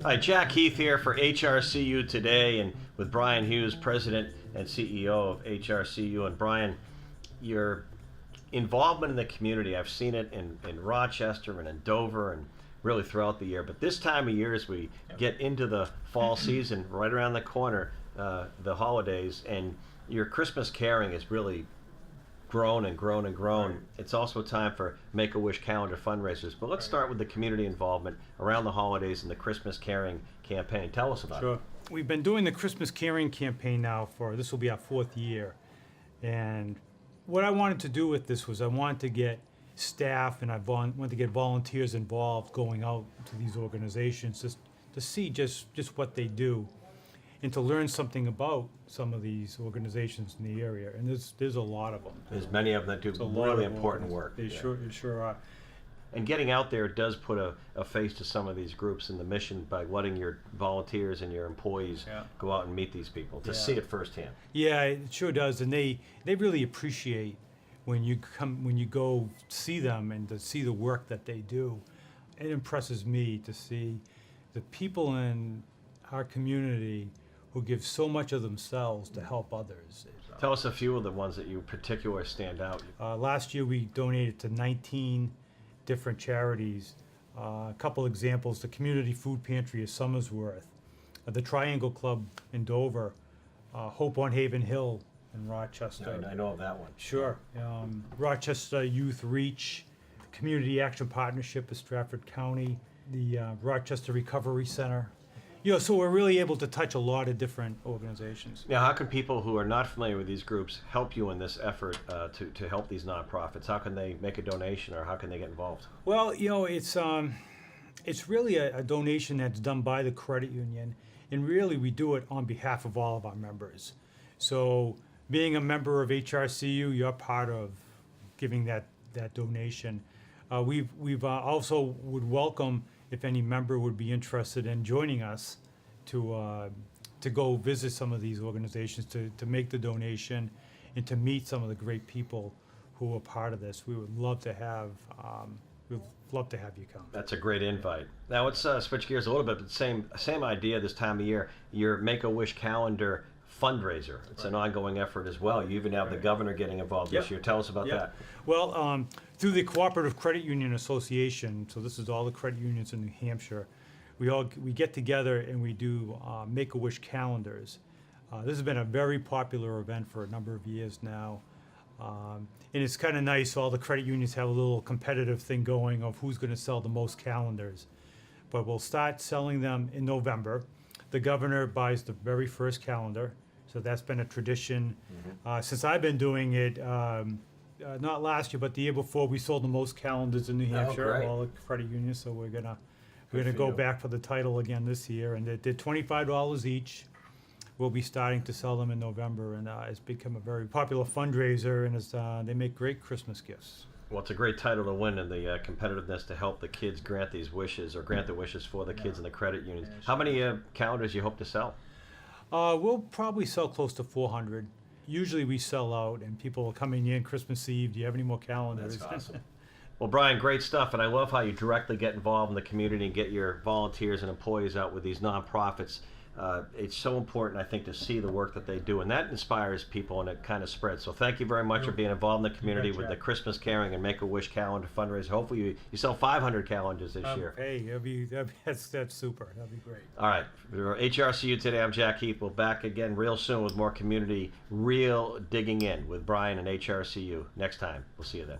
Hi, Jack Heath here for HRCU Today, and with Brian Hughes, President and CEO of HRCU. And Brian, your involvement in the community, I've seen it in Rochester and in Dover and really throughout the year. But this time of year, as we get into the fall season, right around the corner, the holidays, and your Christmas Caring is really grown and grown and grown. Right. It's also a time for Make-A-Wish calendar fundraisers. But let's start with the community involvement around the holidays and the Christmas Caring Campaign. Tell us about it. We've been doing the Christmas Caring Campaign now this will be our 4th year. And what I wanted to do with this was I wanted to get staff and I wanted to get volunteers involved going out to these organizations just to see just what they do and to learn something about some of these organizations in the area. And there's a lot of them. There's many of them that do really important work. They sure are. And getting out there does put a face to some of these groups and the mission by letting your volunteers and your employees go out and meet these people to see it firsthand. Yeah, it sure does. And they really appreciate when you go see them and to see the work that they do. It impresses me to see the people in our community who give so much of themselves to help others. Tell us a few of the ones that you particularly stand out. Last year we donated to 19 different charities. A couple examples: the Community Food Pantry of Somersworth, the Triangle Club in Dover, Hope on Haven Hill in Rochester. I know of that one. Sure. Rochester Youth Reach, Community Action Partnership of Stratford County, the Rochester Recovery Center. So we're really able to touch a lot of different organizations. Now, how can people who are not familiar with these groups help you in this effort to help these nonprofits? How can they make a donation, or how can they get involved? Well, it's really a donation that's done by the credit union, and really we do it on behalf of all of our members. So being a member of HRCU, you're part of giving that donation. We've also would welcome if any member would be interested in joining us to go visit some of these organizations, to make the donation and to meet some of the great people who are part of this. We would love to have you come. That's a great invite. Now let's switch gears a little bit, but same idea this time of year. Your Make-A-Wish calendar fundraiser. It's an ongoing effort as well. You even have the governor getting involved this year. Tell us about that. Well, through the Cooperative Credit Union Association, so this is all the credit unions in New Hampshire, we get together and we do Make-A-Wish calendars. This has been a very popular event for a number of years now. And it's kind of nice. All the credit unions have a little competitive thing going of who's going to sell the most calendars. But we'll start selling them in November. The governor buys the very first calendar. So that's been a tradition since I've been doing it. Not last year, but the year before, we sold the most calendars in New Hampshire, all the credit unions. So we're gonna go back for the title again this year, and they're $25 each. We'll be starting to sell them in November, and it's become a very popular fundraiser, and they make great Christmas gifts. Well, it's a great title to win in the competitiveness to help the kids grant these wishes, or grant the wishes for the kids in the credit unions. How many calendars you hope to sell? We'll probably sell close to 400. Usually we sell out, and people are coming in Christmas Eve. Do you have any more calendars? That's awesome. Well, Brian, great stuff, and I love how you directly get involved in the community and get your volunteers and employees out with these nonprofits. It's so important, I think, to see the work that they do, and that inspires people, and it kind of spreads. So thank you very much for being involved in the community with the Christmas Caring and Make-A-Wish calendar fundraiser. Hopefully you sell 500 calendars this year. Hey, that's super. That'd be great. All right. For HRCU Today, I'm Jack Heath. We'll back again real soon with more community, real digging in with Brian and HRCU. Next time. We'll see you then.